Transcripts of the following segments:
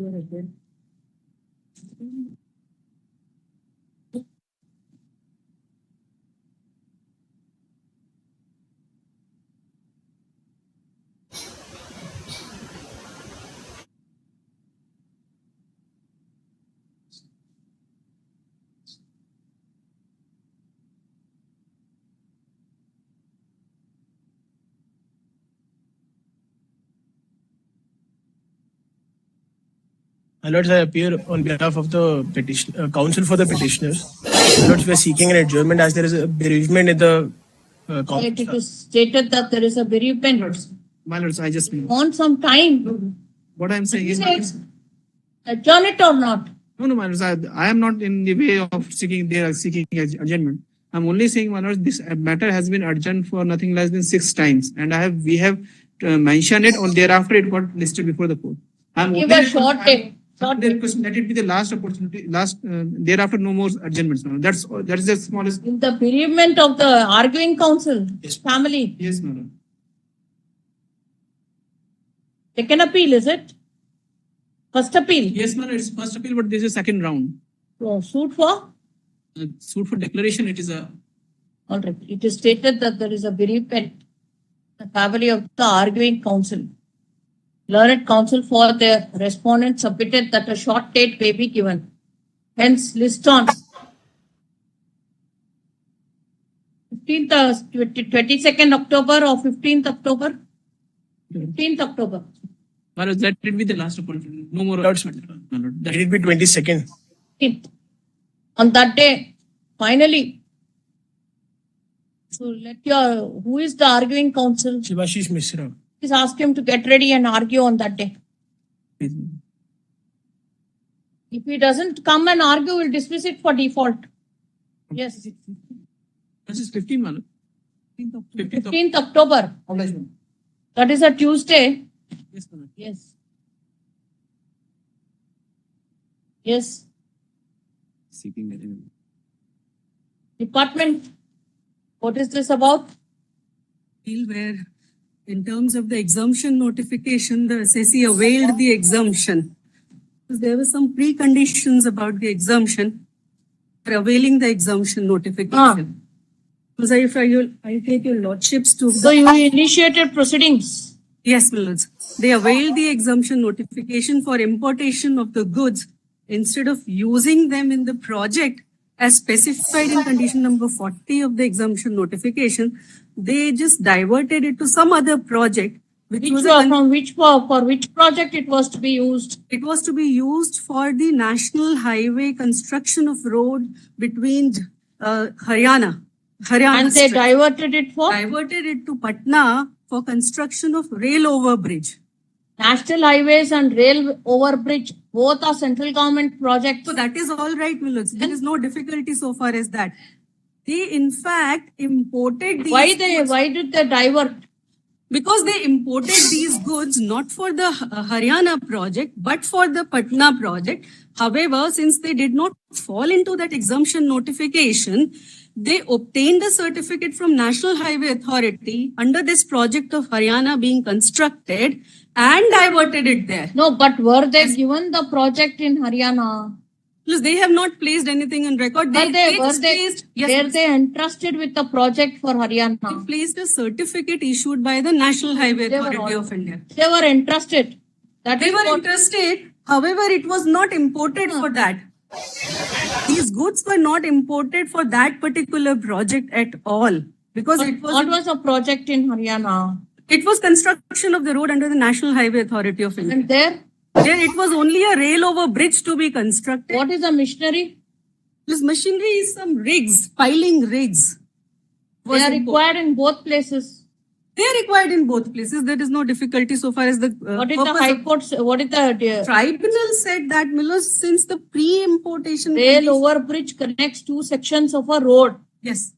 My lords, I appear on behalf of the counsel for the petitioners. My lords, we are seeking an adjournment as there is a bereavement in the It is stated that there is a bereavement. My lords, I just Want some time. what I'm saying is Adjourn it or not? no, my lords. I am not in the way of seeking adjournment. I'm only saying, my lords, this matter has been adjourned for nothing less than 6 times, and we have mentioned it. On thereafter, it got listed before the court. Give a short time. Let it be the last opportunity. Thereafter, no more adjournments. That is the smallest. In the bereavement of the arguing counsel, family. Yes, my lord. Second appeal, is it? First appeal. Yes, my lord. It's first appeal, but this is second round. So, suit for? Suit for declaration. It is a. All right. It is stated that there is a bereavement. The family of the arguing counsel. Learned counsel for the respondent submitted that a short date may be given. Hence, list on 22nd October or 15th October? 15th October. Well, that will be the last opportunity. No more. Lords, let it be 22nd. 15th. On that day, finally. So who is the arguing counsel? Shivashish Mishra. Please ask him to get ready and argue on that day. If he doesn't come and argue, we'll dismiss it for default. Yes. This is 15th, my lord. 15th October. That is a Tuesday. Yes, my lord. Yes. Yes. Seeking adjournment. Department. What is this about? Where in terms of the exemption notification, the assessee availed the exemption. There were some preconditions about the exemption for availing the exemption notification. Because if I take your lordships to... So you initiated proceedings? Yes, my lords. They availed the exemption notification for importation of the goods instead of using them in the project as specified in condition number 40 of the exemption notification. They just diverted it to some other project. For which project it was to be used? It was to be used for the national highway construction of road between Haryana. And they diverted it for? Diverted it to Patna for construction of rail overbridge. National highways and rail overbridge, both are central government projects. So that is all right, Millards. There is no difficulty so far as that. They in fact imported these goods. Why did they divert? Because they imported these goods not for the Haryana project, but for the Patna project. However, since they did not fall into that exemption notification, they obtained a certificate from National Highway Authority under this project of Haryana being constructed and diverted it there. No, but were they given the project in Haryana? Plus, they have not placed anything in record. Were they entrusted with the project for Haryana? They placed a certificate issued by the National Highway Authority of India. They were entrusted. They were entrusted. However, it was not imported for that. These goods were not imported for that particular project at all. Because it was... What was a project in Haryana? It was construction of the road under the National Highway Authority of India. And there? There it was only a rail over bridge to be constructed. What is a machinery? This machinery is some rigs, piling rigs. They are required in both places. They are required in both places. There is no difficulty so far as the what did the High Court say? What did the tribunal said that, Miller, since the pre-importation rail overbridge connects two sections of a road. Yes.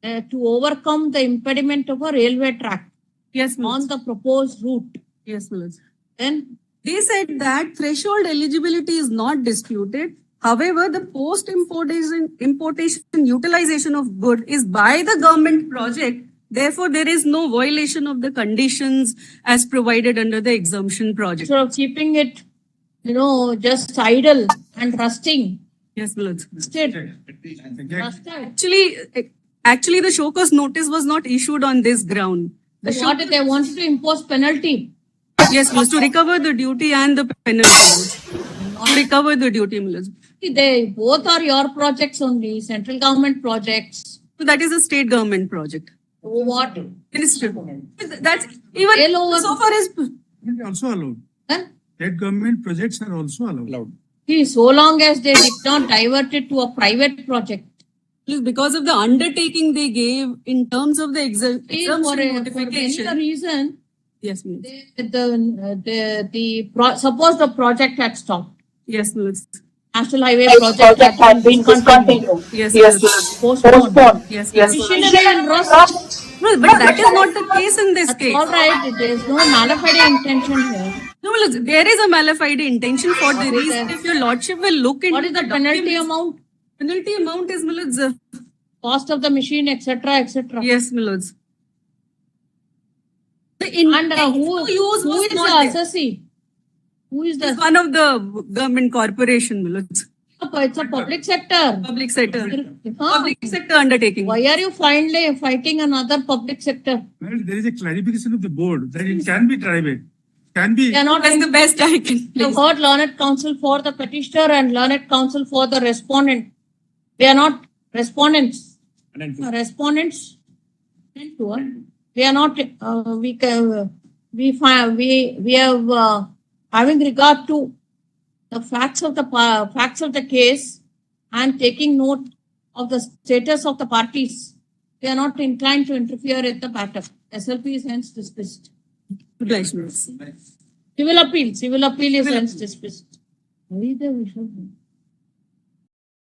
To overcome the impediment of a railway track. Yes, on the proposed route. Yes, Miller. Then they said that threshold eligibility is not disputed. However, the post-importation utilization of good is by the government project. Therefore, there is no violation of the conditions as provided under the exemption project. So, keeping it just idle and rusting. Yes, my lords. State. Actually, the show cause notice was not issued on this ground. The show, What they wanted to impose penalty. yes, my lords, to recover the duty and the penalty. To recover the duty, my lords. They both are your projects only, central government projects. So that is a state government project. What? Minister. That's even Hello. so far as They are also allowed. Huh? State government projects are also allowed. See, so long as they did not divert it to a private project. because of the undertaking they gave in terms of the See, for exemption any notification. reason, Yes, my lords. suppose the project had stopped. Yes, my lords. National Highway project had been discontinued. Yes, my lords. Postponed. Yes, yes. Machinery and rust. No, but that is not the case in this That's case. all right. There is no malafide intention here. No, my lords, there is a malafide intention for the reason. If your lordship will look into What is the penalty documents- amount? Penalty amount is, my lords, Cost of the machine, etc., etc. yes, my lords. The And intent who to use is was the not there. assessee? Who is It's the? one of the government corporation, my lords. It's a public sector. Public sector. Huh? Public sector undertaking. Why are you finally fighting another public sector? Well, there is a clarification of the board that it can be private, can be. They are not. That's the best I can. You heard learned counsel for the petitioner and learned counsel for the respondent. They are not respondents. Respondents. We are not. We have having regard to the facts of the case and taking note of the status of the parties. We are not inclined to interfere in the matter. SLP is hence dismissed. Obliged, my lords. Civil appeal is hence dismissed.